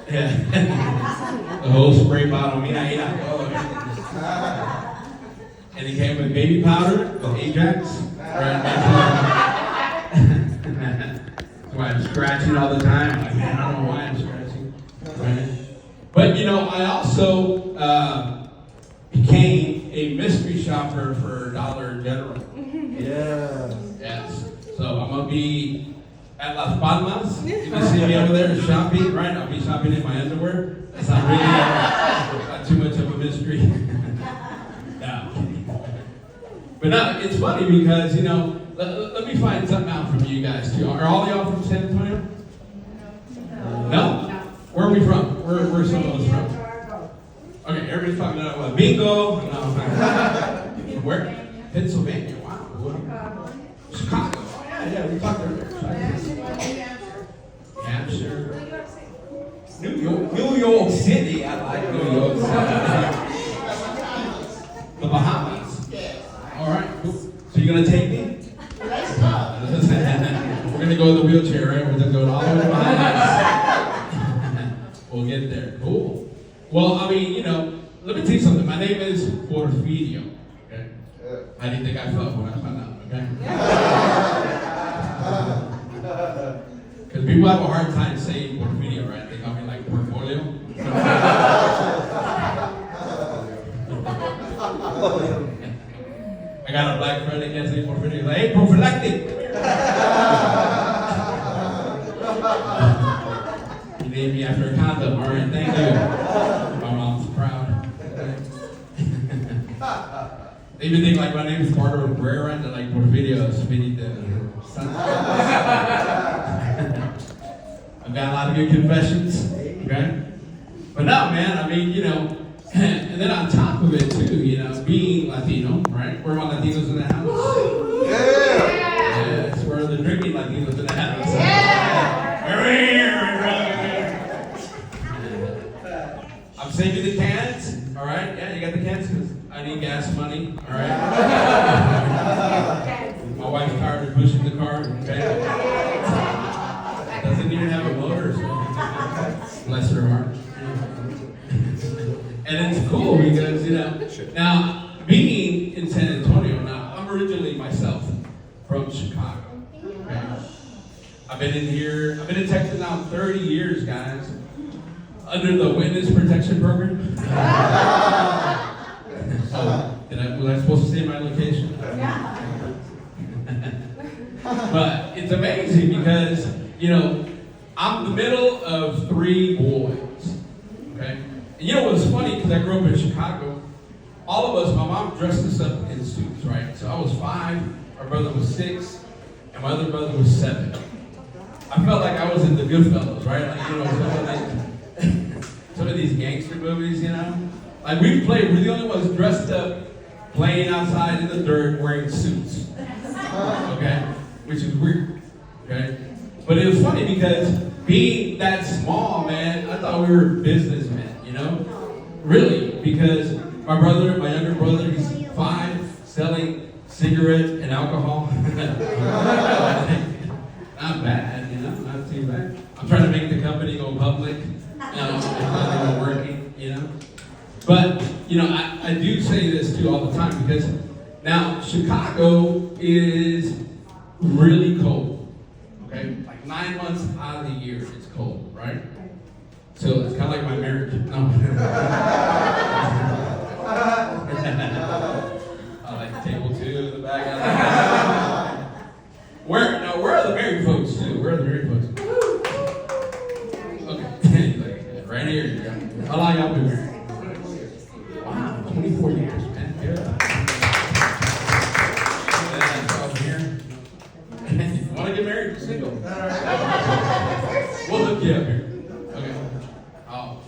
Yeah. The whole spray bottle. Mira. And he came with baby powder, with Ajax. Right? That's why I'm scratching all the time. I'm like, man, I don't know why I'm scratching. Right? But I also became a mystery shopper for Dollar General. Yeah. Yes. So I'm gonna be at Las Palmas. If you see me over there shopping, right? I'll be shopping in my underwear. That's not really not too much of a mystery. No. But no, it's funny because let me find something out from you guys too. Are all y'all from San Antonio? No? Where are we from? Where are some of us from? Okay, everybody's talking about what? Bingo. No, where? Pennsylvania. Wow. Chicago. Oh, yeah, we talked earlier. Hampshire. New York City. I like New York City. The Bahamas. All right, cool. So you're going to take me? We're going to go in the wheelchair, right? We're going to go all the way to the Bahamas. We'll get there. Cool. Well, let me tell you something. My name is Porfirio. Okay? How do you think I felt when I found out? Okay? Because people have a hard time saying Porfirio, right? They call me like Portfolio. I got a black friend that can't say Porfirio. He's like, hey, prophylactic. He named me after a condom. All right, thank you. My mom's proud. They even think like my name is Pardo Herrera and they're like Porfirio Espinita. I've got a lot of good confessions, okay? But no, man, and then on top of it too, being Latino, right? We're all Latinos in the house. Yeah. Yes, we're the drinking Latinos in the house. I'm saving the cans, all right? Yeah, you got the cans because I need gas money, all right? My wife's tired of pushing the car, okay? Doesn't even have a motor, so bless her heart. And it's cool because, now, being in San Antonio, now, I'm originally myself from Chicago, okay? I've been in Texas now 30 years, guys, under the Witness Protection Program. So, was I supposed to say my location? But it's amazing because, I'm the middle of 3 boys, okay? And what's funny, because I grew up in Chicago, all of us, my mom dressed us up in suits, right? So I was 5, my brother was 6, and my other brother was 7. I felt like I was in the Goodfellas, right? Like, some of these gangster movies, Like we're the only ones dressed up, playing outside in the dirt, wearing suits. Okay? Which is weird. Okay? But it was funny because being that small, man, I thought we were businessmen, Really, because my younger brother, he's 5, selling cigarettes and alcohol. Not bad, not too bad. I'm trying to make the company go public. It's not even working, But, I do say this too all the time because now Chicago is really cold, okay? Like 9 months out of the year, it's cold, right? So it's kind of like my marriage. No. I like table 2 in the back. Where are the married folks too? Where are the married folks? Okay, right here. How long y'all been married? Wow, 24 years, man. Good. Want to get married or single? We'll look you up here. Okay. Oh,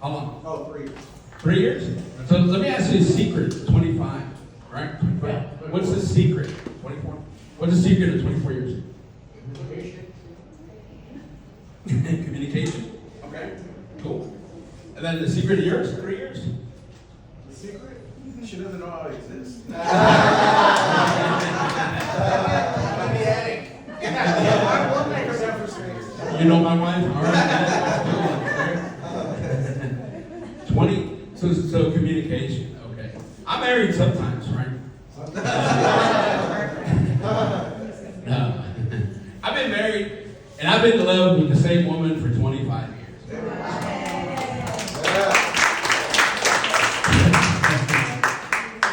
how long? 3 years. 3 years? So let me ask you a secret. 25, right? 25. What's the secret? 24. What's the secret of 24 years? Communication. Okay. Cool. And then the secret of yours? 3 years. The secret? She doesn't know how it exists. You know my wife? All right. So communication, okay. I'm married sometimes, right? No. I've been married, and I've been in love with the same woman for 25 years.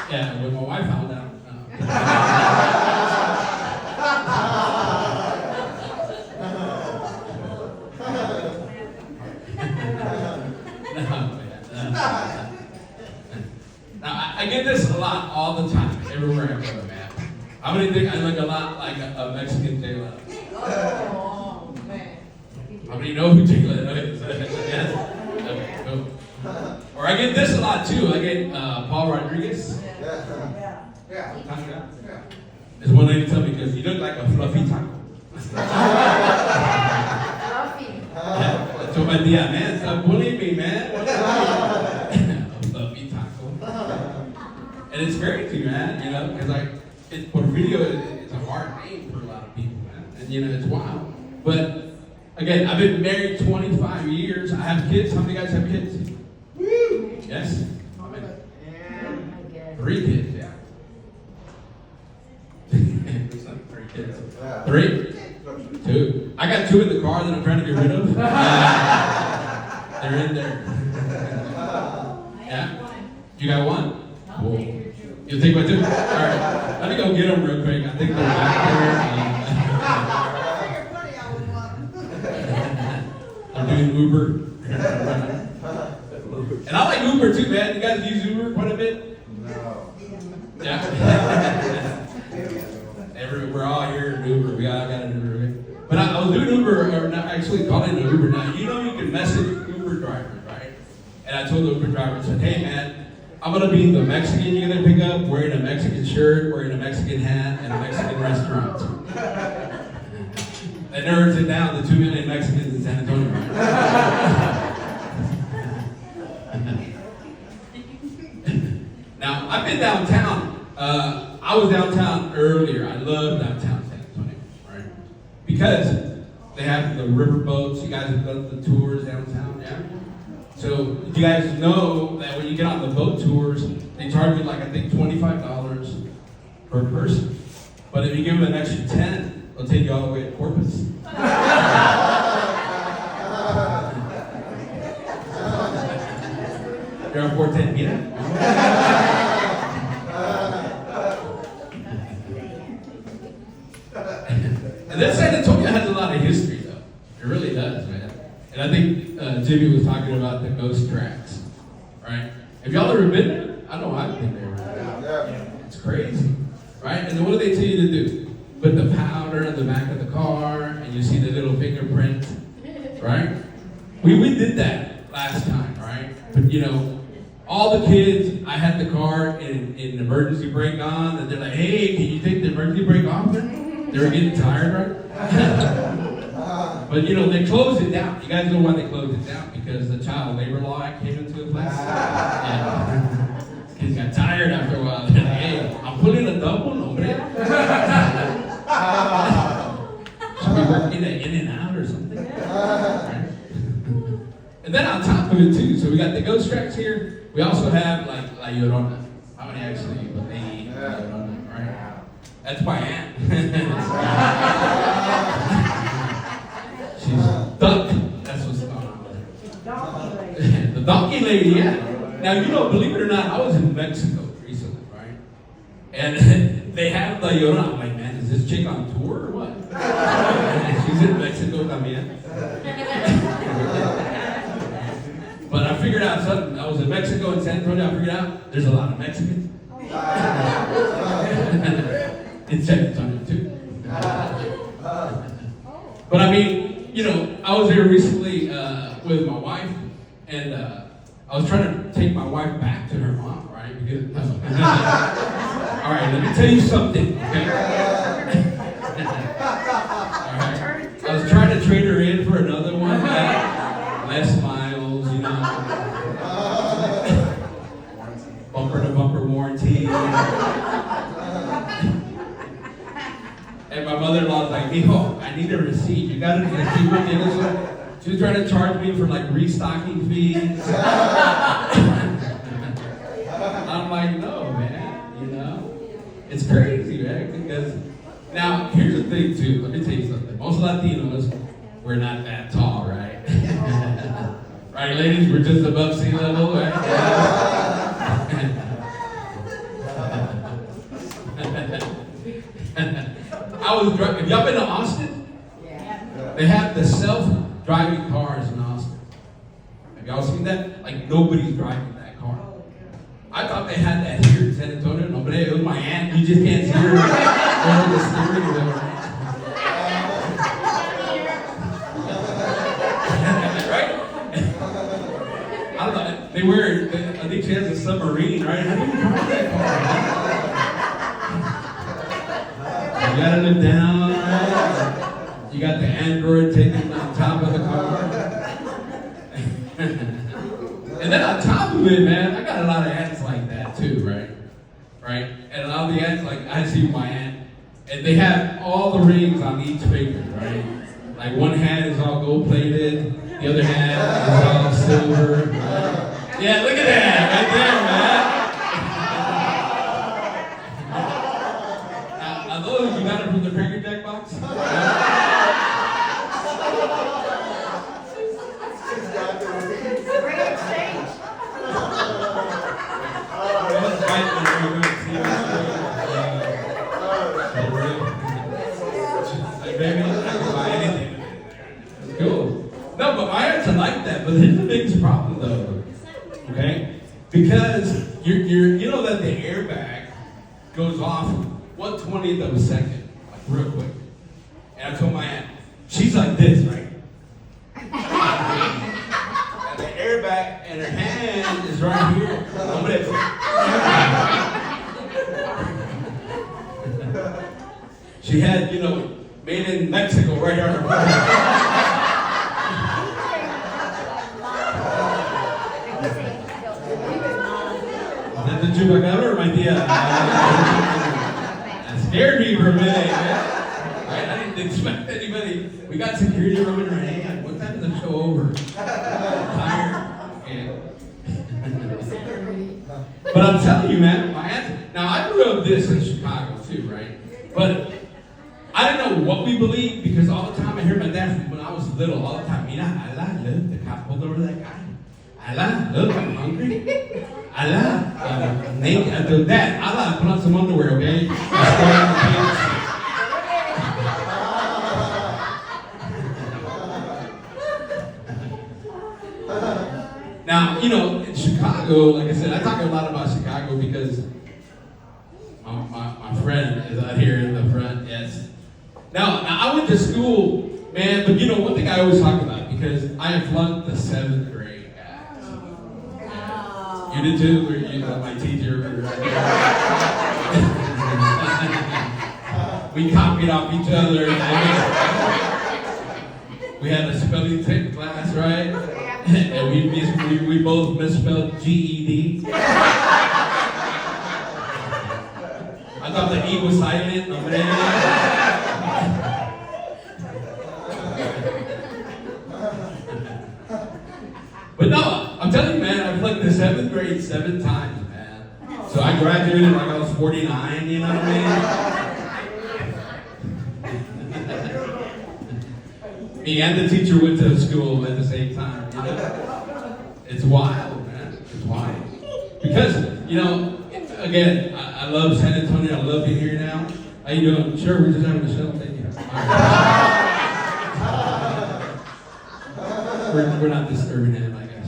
Yeah, when my wife found out. Now, I get this a lot all the time, everywhere I go, man. How many think I look a lot like a Mexican J-Lo? Oh, man. How many know who J-Lo is? Yes? Okay, cool. Or I get this a lot too. I get Paul Rodriguez. Yeah. There's one lady tell me, because you look like a fluffy taco. Yeah, I told my tia, man, stop bullying me, man. A fluffy taco. And it's crazy, man, you know, because like, Puerto Rico is a hard name for a lot of people, man. And you know, it's wild. But again, I've been married 25 years. I have kids. How many guys have kids? Woo! Yes? How many? 3 kids, yeah. 3 kids. 3? 2. I got 2 in the car that I'm trying to get rid of. They're in there. Yeah? You got 1? Whoa. You take my 2? All right. Let me go get them real quick. I think they're back there. I'm doing Uber. And I like Uber too, man. You guys use Uber quite a bit? No. Yeah. We're all here in Uber. We all got an Uber. But I was doing Uber, or not actually calling it Uber now. You know you can message Uber drivers, right? And I told the Uber driver, I said, hey man, I'm going to be the Mexican you're going to pick up, wearing a Mexican shirt, wearing a Mexican hat, and a Mexican restaurant. That narrows it down to 2 million Mexicans in San Antonio. Now, I've been downtown. I was downtown earlier. I love downtown San Antonio, right? Because they have the river boats. You guys have done the tours downtown, yeah? So, you guys know that when you get on the boat tours, they charge you like, I think, $25 per person. But if you give them an extra 10, they'll take you all the way to Corpus. You're on 410, mira. And then San Antonio has a lot of history, though. It really does, man. And I think Jimmy was talking about the ghost tracks, right? Have y'all ever been there? I know I've been there. Right? It's crazy, right? And then what do they tell you to do? Put the powder in the back of the car, and you see the little fingerprint, right? We did that last time, right? But you know, all the kids, I had the car in emergency brake on, and they're like, hey, can you take the emergency brake off? They were getting tired, right? But you know, they closed it down. You guys know why they closed it down? Because the child labor law act came into place. Yeah. Kids got tired after a while. They're like, hey, I'm putting a double, hombre. Should we work in and out or something? Right? And then on top of it too, so we got the ghost tracks here. We also have like La Llorona. How many actually believe La Llorona, right? That's my aunt. She's stuck. That's what's going on with her. The donkey lady, yeah. Now, you know, believe it or not, I was in Mexico recently, right? And they have La Llorona. I'm like, man, is this chick on tour or what? She's in Mexico también. But I figured out something. I was in Mexico and San Antonio. I figured out there's a lot of Mexicans. In San Antonio, too. But I mean, you know, I was here recently with my wife, and I was trying to take my wife back to her mom, right? Because, all right, let me tell you something, okay? All right. I was trying to trade her in for another one, less miles, you know. Bumper to bumper warranty. And my mother-in-law's like, mijo, I need a receipt. You got a receipt with you? This one? She was trying to charge me for like restocking fees. I'm like, no, man, you know? It's crazy, man, because now, here's the thing, too. Let me tell you something. Most Latinos, we're not that tall, right? Right, ladies? We're just above sea level, right? Have y'all been to Austin? Yeah. They have the self-driving cars in Austin. Have y'all seen that? Like, nobody's driving that car. I thought they had that here in San Antonio. No, but it was my aunt. You just can't see her over the steering wheel. Right? I don't know. They wear, I think she has a submarine, right? How do you drive that car? You gotta look down. You got the Android taking on top of the car. And then on top of it, man, I got a lot of aunts like that too, right? Right? And a lot of the aunts, like, I see my aunt, and they have all the rings on each finger, right? Like, one hand is all gold-plated, the other hand is all silver, right? Yeah, look at that, right there, man. Now, those, you got it from the Cracker Jack box? Great exchange. Baby, I can buy anything. Cool. No, but my aunts are like that. But here's the biggest problem, though. Okay, because you know that the airbag goes off 1/20th of a second, like real quick. And I told my aunt, she's like this, right? And the airbag and her hand is right here. I'm gonna she had, you know, made in Mexico right on her back. Is that the chupacabra or my tia? That scared me for a minute, man. Right? I didn't expect anybody. We got security rubbing our hand. What time is the show over? Tired? Okay. But I'm telling you, man, my aunt. Now I grew up this in Chicago too, right? But I didn't know what we believed because all the time I hear my dad when I was little, all the time, Mira, Allah, look, the cop pulled over that guy. Allah, look, I'm hungry. Allah, naked. Dad, Allah, put on some underwear, okay? Now, you know, in Chicago, like I said, I talk a lot about Chicago because my friend is out here in the front, yes. Now, I went to school, man, but you know, one thing I always talk about, because I flunked the 7th grade, guys. Wow. You did too, or you know, my teacher, right there. We copied off each other. We had a spelling test class, right? And we both misspelled GED. I thought the E was silent. But no, I'm telling you, man, I've flunked the 7th grade 7 times, man. So I graduated like I was 49, you know what I mean? Me and the teacher went to school at the same time, you know? It's wild, man. It's wild. Because, you know, again, I love San Antonio. I love being here now. How you doing? Sure, we're just having a show. Thank you. We're not disturbing him, I guess.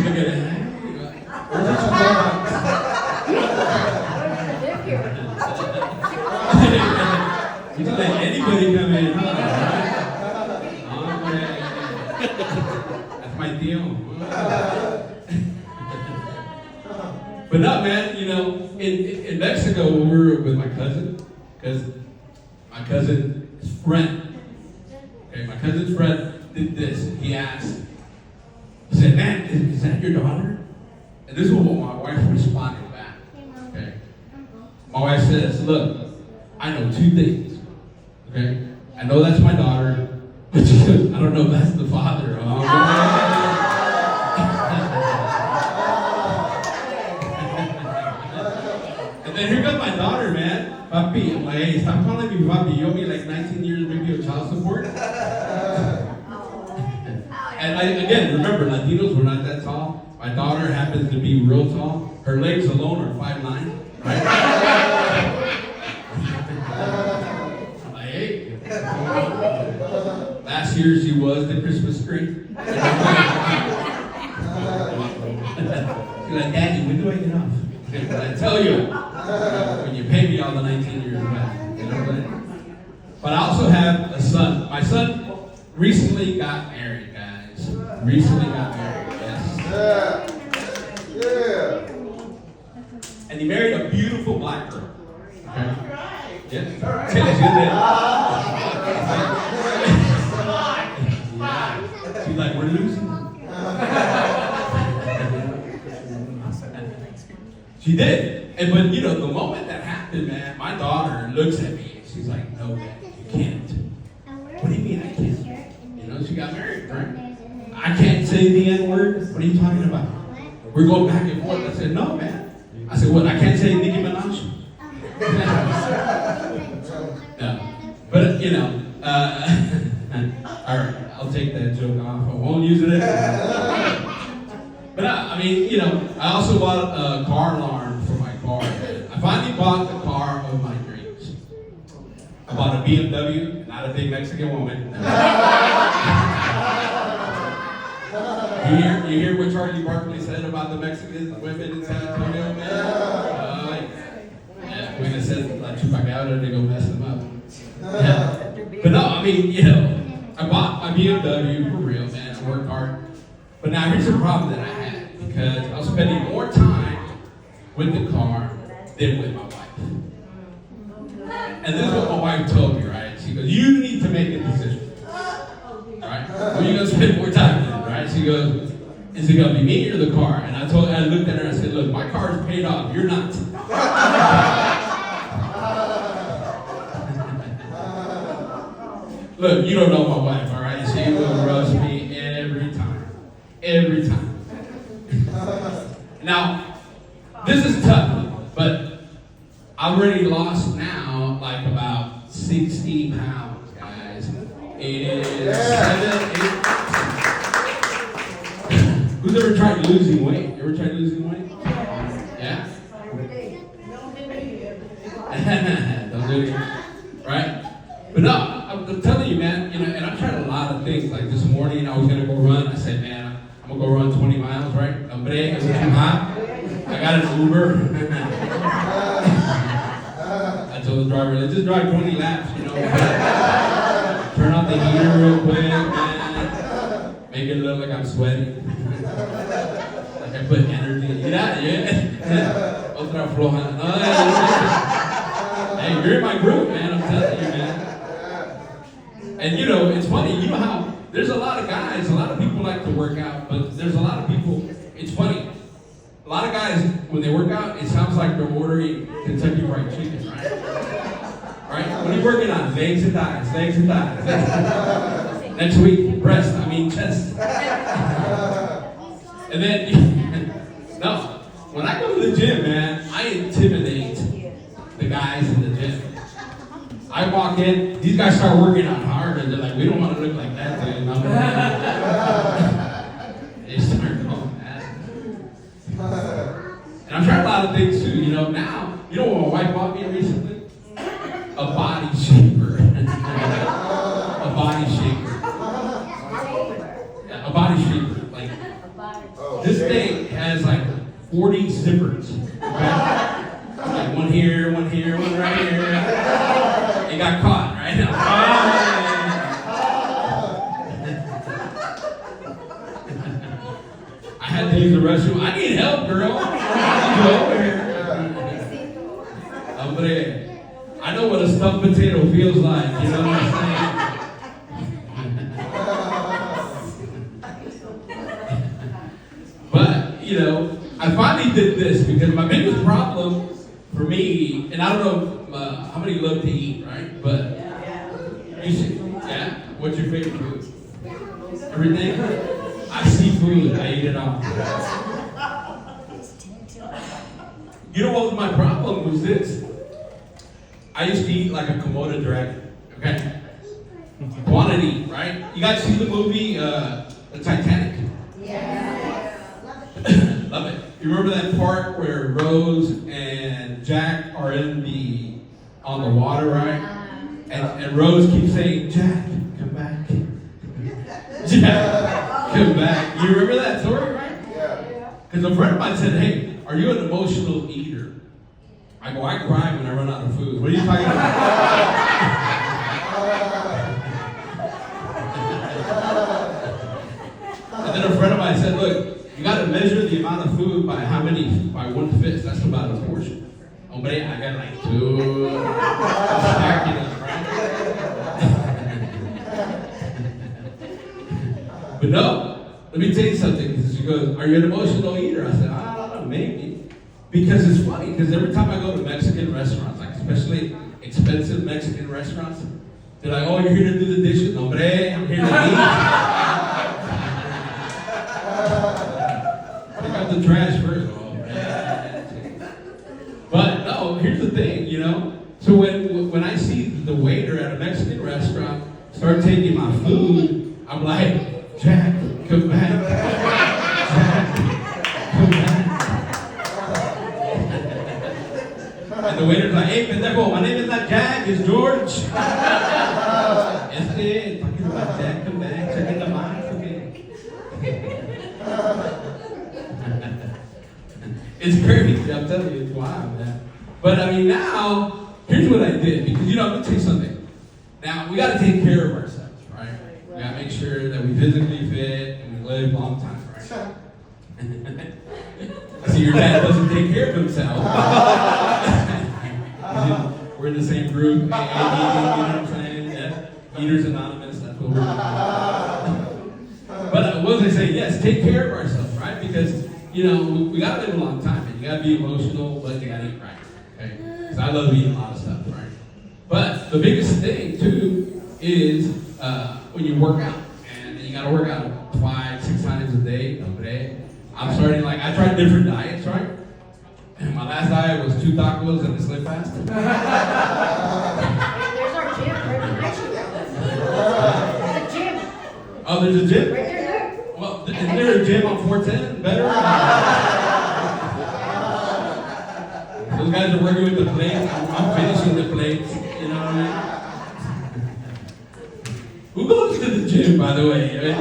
Look at it. You can let anybody come in, huh? Okay. That's my deal. But no, man, you know, in Mexico, we were with my cousin, because my cousin's friend, okay, my cousin's friend did this. He asked, he said, man, is that your daughter? And this is what my wife responded back, okay? My wife says, look, I know 2 things. Okay? I know that's my daughter, but she goes, I don't know if that's the father. papi. I'm like, hey, stop calling me papi. You owe me like 19 years maybe of child support. And again, remember, Latinos were not that tall. My daughter happens to be real tall. Her legs alone are 5'9", right? I'm like, hey. Last year she was the Christmas tree. She's like, Daddy, when do I get off? But I tell you, when you pay me all the 19 years back. You know what I mean? But I also have a son. My son recently got married, guys. Recently got married, yes. Yeah. And he married a beautiful black girl. Okay? Yeah. All right. She's good then. Yeah. She's like, we're losing. She did. And but you know, the moment that happened, man, my daughter looks at me and she's like, no, Dad, you can't. What do you mean I can't? You know, she got married, right? I can't say the N-word. What are you talking about? We're going back and forth. I said, no, man. I said, what? I can't say Nicki Minaj? No. But, you know, all right, I'll take that joke off. I won't use it anymore. But, I mean, you know, I also bought a car alarm for my car. I finally bought the car of my dreams. I bought a BMW, not a big Mexican woman. You hear what Charlie Barkley said about the Mexican women in San Antonio, man? Yeah, when it says like chupacabra, they go mess them up. Yeah. But no, I mean, you know, I bought my BMW for real, man. I worked hard. But now here's the problem that I had, because I was spending more time with the car than with my wife. And this is what my wife told me, right? She goes, you need to make a decision. Right? Who are you going to spend more time with, right? She goes, is it going to be me or the car? And I looked at her and I said, look, my car is paid off. You're not. Look, you don't know my wife, all right? She will rush me every time. Every time. Now, this is tough, but I've already lost now like about 60 pounds, guys. It is 7, 8. Who's ever tried losing weight? You ever tried losing weight? Yeah? Don't do it. Right? But no, I'm telling you, man, you know, and I've tried a lot of things. Like this morning, I was going to go run. I said, man, I'm going to go run 20 miles, right? Hombre, it's too hot. I got an Uber. I told the driver, let's just drive 20 laps, you know. Turn off the heater real quick, man. Make it look like I'm sweating. Like I put energy. Yeah. Otra floja. No, hey, you're in my group, man. I'm telling you, man. And you know, it's funny, you know how there's a lot of guys, a lot of people like to work out, but there's a lot of people, it's funny. A lot of guys, when they work out, it sounds like they're ordering Kentucky Fried Chicken, right? Right? What are you working on? Legs and thighs, legs and thighs. Next week, breast, chest. And then, no, when I go to the gym, man, I intimidate the guys in the gym. I walk in, these guys start working out hard, and they're like, we don't want to look like that, dude. They start going mad. And I've tried a lot of things too, you know. Now, you know what my wife bought me recently? A body shaper. A body shaper. Yeah, a body shaper. Like, this thing has like 40 zippers. Okay? Like one here, one right here. It got caught, right? I had to use the restroom. I need help, girl. I need you over here. Hombre, I know what a stuffed potato feels like. You know what I'm saying? But, you know, I finally did this because my biggest problem for me, and I don't know how many love to eat, right? But you should, yeah. What's your favorite food? Everything. I see food. I eat it all. You know what my problem was this? I used to eat like a Komodo dragon. Okay? Quantity, right? You guys see the movie, The Titanic? Yeah. Love it. You remember that part where Rose and Jack are on the water, right? And Rose keeps saying, Jack, come back. Jack, come back. You remember that story, right? Yeah. Because a friend of mine said, hey, are you an emotional eater? I go, I cry when I run out of food. What are you talking about? And then a friend of mine said, look, you got to measure the amount of food by by one fist. That's about a portion. Oh, but I got like 2. Stacking up, right? But no, let me tell you something. She goes, are you an emotional eater? I said, I don't know, maybe. Because it's funny, because every time I go to Mexican restaurants, like especially expensive Mexican restaurants, they're like, oh, you're here to do the dishes? No, I'm here to eat. Pick up the trash first. Oh, man. But no, here's the thing, you know. So when I see the waiter at a Mexican restaurant start taking my food, I'm like, Jack, come back. Jack, come back. And the waiter's like, hey, pendejo, my name is not Jack, it's George. Talking about Jack, come back, checking the box, okay. It's crazy, I'm telling you, it's wild, man. But I mean, now, here's what I did, because I'm gonna tell you something. Now, we gotta take care of ourselves, right? We gotta make sure that we physically fit and we live a long time, right? See, your dad doesn't take care of himself. We're in the same group. You know what I'm saying? Yeah. Eaters Anonymous, that's what we're doing. But what was I saying? Yes, take care of ourselves, right? Because, we gotta live a long time, and you gotta be emotional, but you gotta eat right, okay? Because I love eating a lot of stuff, right? But the biggest thing, too, is when you work out. And you gotta work out 5-6 times a day, okay? I'm starting, I tried different diets, right? And my last diet was 2 tacos and a Slim Fast. There's our gym right behind you. There's a gym. Oh, there's a gym? Right there. Well, is there a gym on 410? Better? Those guys are working with the plates. I'm finishing the plates. You know what I mean? Who goes to the gym, by the way? I mean,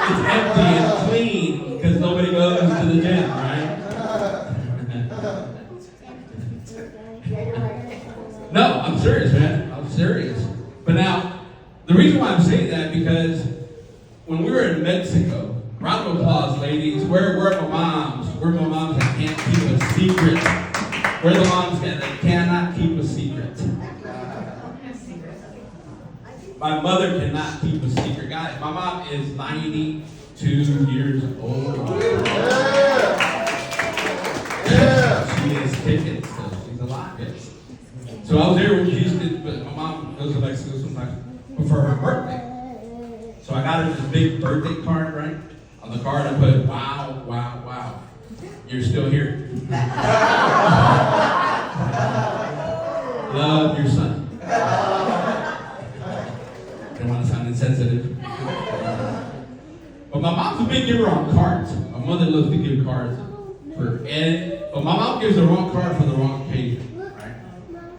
it's empty and clean because nobody goes to the gym, right? No, I'm serious, man. I'm serious. But now, the reason why I'm saying that because when we were in Mexico, round of applause, ladies. Where are my moms? Where are my moms that can't keep a secret? Where are the moms that cannot keep a secret? My mother cannot keep a secret. Guys, my mom is 92 years old. She is kicking still. She's alive, yes. So I was there when she used to, but my mom goes to Mexico sometimes for her birthday. So I got her this big birthday card, right? On the card I put, wow, wow, wow. You're still here. Love your son. Don't want to sound insensitive. But my mom's a big giver on cards. My mother loves to give cards but my mom gives the wrong card for the wrong occasion, right?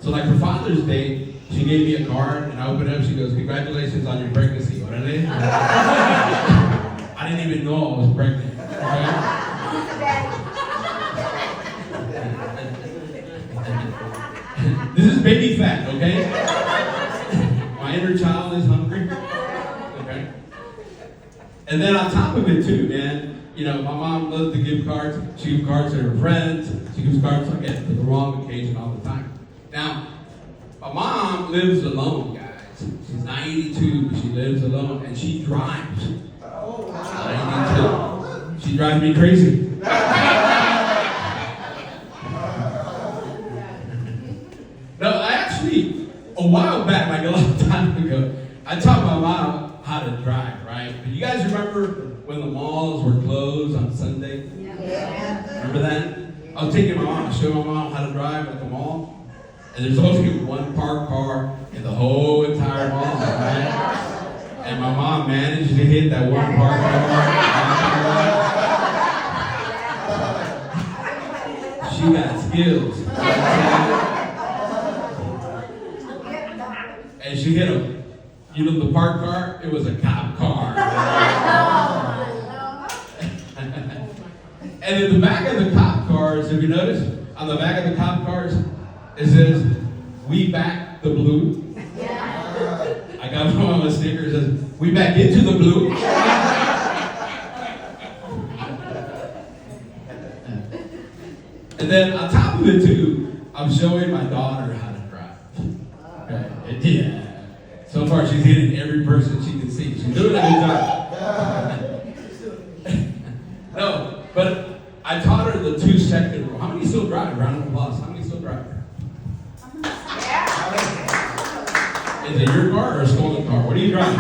So like for Father's Day, she gave me a card and I opened it up, she goes, congratulations on your pregnancy. Orale. I didn't even know I was pregnant. Right? This is baby fat, okay? My inner child is hungry. Okay? And then on top of it too, man, my mom loves to give cards. She gives cards to her friends. She gives cards again for the wrong occasion all the time. Now, my mom lives alone, guys. She's 92, but she lives alone, and she drives. 92. She drives me crazy. No, I actually, a while back, like a long time ago, I taught my mom how to drive, right? But you guys remember when the malls were closed on Sunday? Yeah. Remember that? I was taking my mom to show my mom how to drive at the mall. And there's only one parked car in the whole entire mall, right? And my mom managed to hit that one parked car. She got skills. And she hit him. You know the parked car? It was a cop car. And in the back of the cop cars, if you notice, on the back of the cop cars, it says, "We back the blue." I got one of my stickers that says, "We back into the blue." And then on top of it too, I'm showing my daughter how to drive. Okay. And yeah. So far she's hitting every person she can see. She's doing a good job. No, but I taught her the 2-second rule. How many still drive? Round of applause. How many still drive? Is it your car or a stolen car? What are you driving?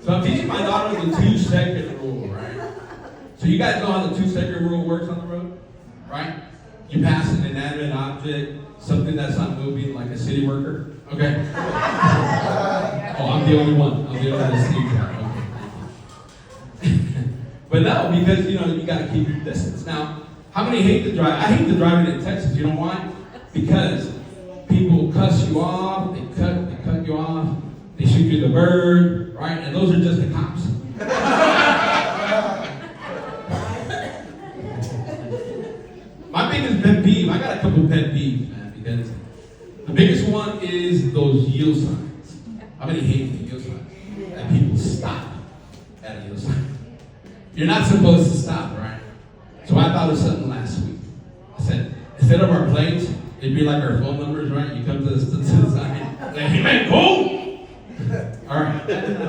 So I'm teaching my daughter the 2-second rule, right? So you guys know how the 2-second rule works on the road, right? You pass an inanimate object, something that's not moving, like a city worker, okay? Oh, I'm the only one. I'm the only one that sees that. Okay. But no, because you gotta keep your distance. Now, how many hate to drive? I hate to drive in Texas. You know why? Because people cuss you off, they cut you off, they shoot you the bird, right? And those are just the cops. My biggest pet peeve, I got a couple pet peeves, man, because the biggest one is those yield signs. How many hate the yield signs? And people stop at a yield sign. You're not supposed to stop, right? So I thought of something last week. I said, instead of our plates, it'd be like our phone numbers, right? You come to the sign, say, "Hey man, go!" All right,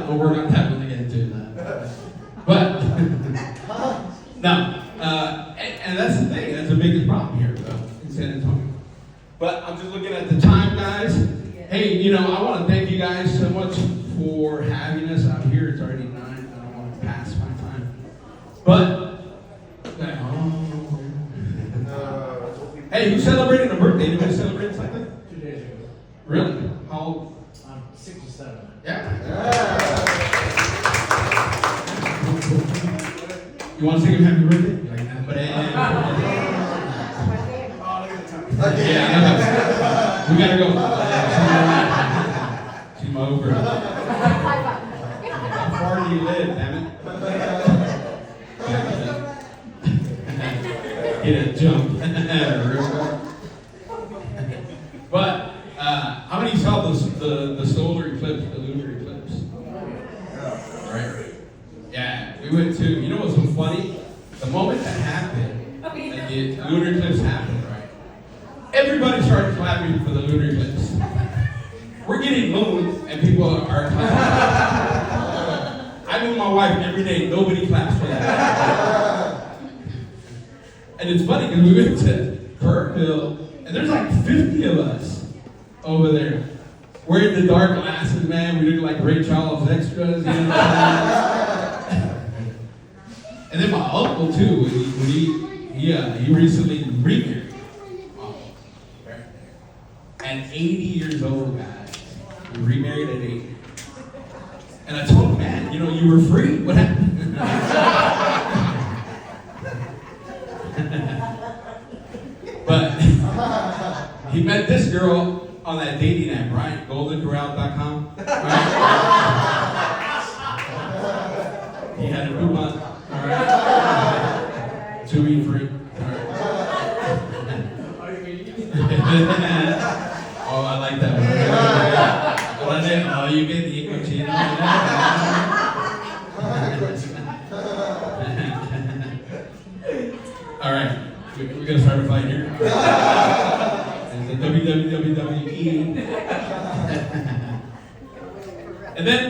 we'll work on that one again too. But no, and that's the thing. That's the biggest problem here, though, in San Antonio. But I'm just looking at the time, guys. Hey, I want to thank you guys so much for having us out here. It's already 9. I don't want to pass my time, but. Hey, who's celebrating a birthday? Anybody celebrating something? 2 days ago. Really? How old? I'm 67. Yeah. You want to sing him happy birthday? You're like, but Oh, look at the time. yeah, we gotta go. She's my over. How far do you live, damn it? Get a jump. But how many saw the solar eclipse, the lunar eclipse? Right? Yeah, we went to. You know what's so funny? The moment that happened, and the lunar eclipse happened, right? Everybody started clapping for the lunar eclipse. We're getting moon, and people are clapping. I move my wife every day. Nobody claps for that. And it's funny because we went to Kirkville, and there's like 50 of us over there. We're in the dark glasses, man. We look like Ray Charles extras, And then my uncle too. When he recently remarried, at 80 years old, guys. We remarried at 80. And I told him, man, you were free. What happened? But he met this girl on that dating app, right? GoldenCorral.com. Right? He had a coupon. All right. 2 eat free. All right. Oh, I like that one. Oh, you get the cochino. All right. We're going to start a fight here. It's the WWE. And then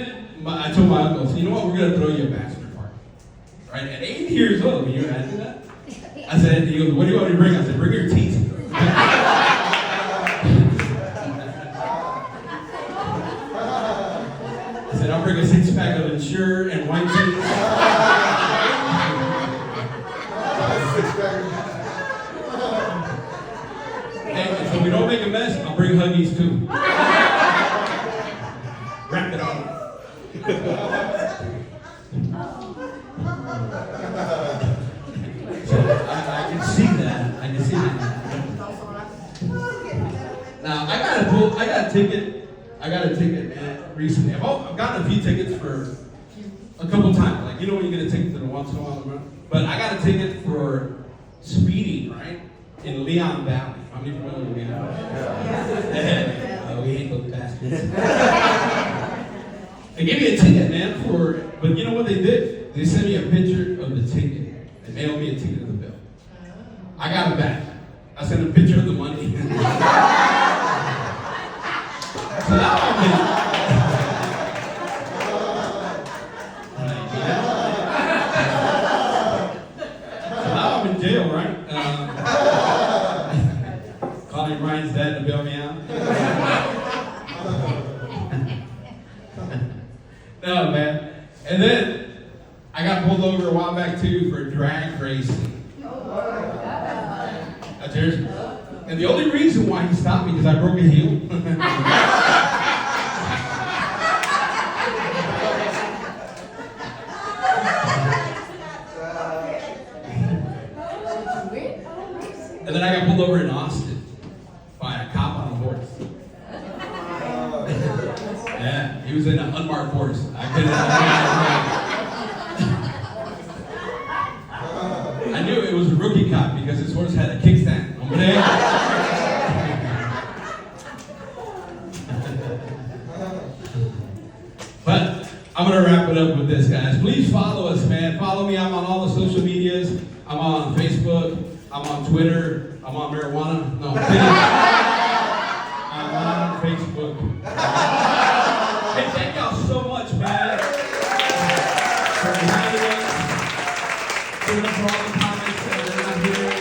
I told my uncle, so you know what? We're going to throw you a bachelor party. Right? At 80 years old, can you imagine that? I said, he goes, what do you want me to bring? I said, bring your teeth. I said, I'll bring a 6-pack of Ensure and white teeth. I got a ticket. Man, recently. I've gotten a few tickets for a couple times. Like, you know when you get a ticket that once in a while. But I got a ticket for speeding, right? In Leon Valley. How many familiar with Leon Valley? Yeah. We hate those bastards. They gave me a ticket, man, but you know what they did? They sent me a picture of the ticket. They mailed me a ticket of the bill. I got it back. I sent a picture of the money. So now I'm in jail, right? Calling Ryan's dad to bail me out. No, man. And then I got pulled over a while back too for drag racing. That's yours. And the only reason why he stopped me is I broke a heel. And then I got pulled over in Austin by a cop on a horse. Yeah, he was in an unmarked horse. I knew it was a rookie cop because his horse had a kickstand. But I'm going to wrap it up with this, guys. Please follow us, man. Follow me. I'm on all the social medias. I'm on Facebook. I'm on Twitter. I'm on marijuana. No, I'm kidding. I'm on Facebook. Hey, thank y'all so much, man. For having us. Giving us all the comments that are not here.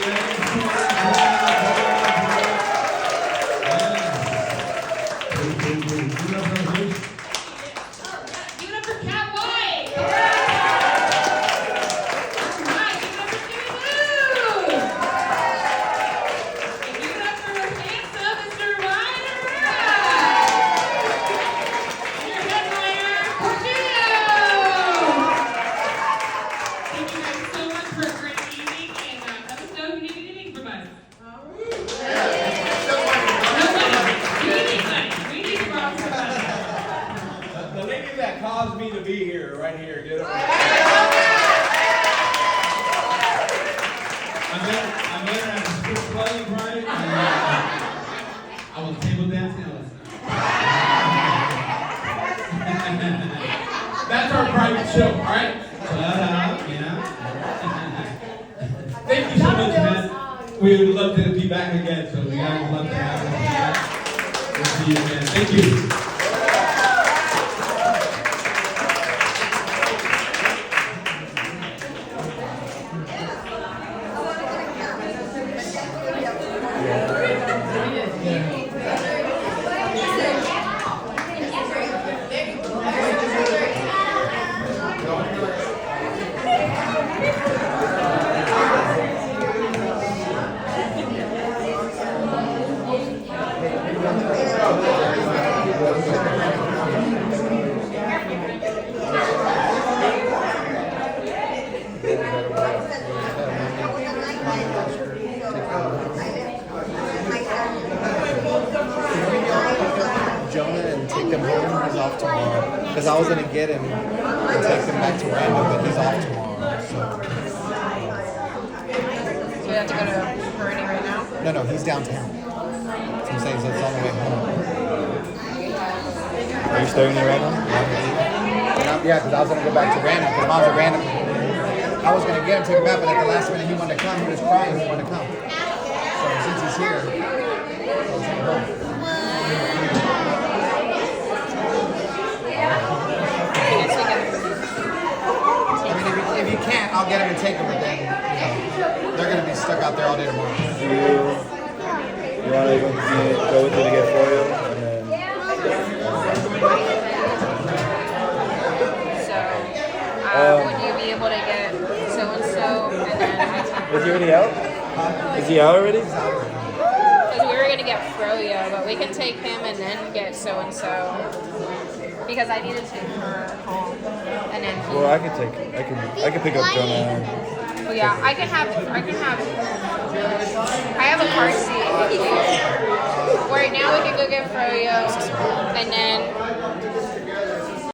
Caused me to be here, right here. Get up. I met her at the strip club, right? I was table dancing. That's our private show, all right? Thank you so much, man. We would love to be back again, so we guys would love to have us. We'll see you again. Thank you. Because I was going to get him and take him back to Random, but he's off tomorrow. So you have to go to Perini right now? No, he's downtown. So I'm saying so it's on the way home. Are you starting there right now? Yeah, because I was going to go back to Random. Because if I was at Random, I was going to get him, take him back, but at the last minute he wanted to come. He was crying, he wanted to come. So since he's here, I was going to go. If you can't, I'll get him and take him, but then, they're going to be stuck out there all day tomorrow. Do you want to go with you to get Froyo? So, would you be able to get so-and-so and then I can... Is he already out? Is he out already? Because we were going to get Froyo, but we can take him and then get so-and-so. Because I need to take her home, and then. Well, I can pick up Jonah. Well, yeah, I have a car seat. Or now we can go get froyo, and then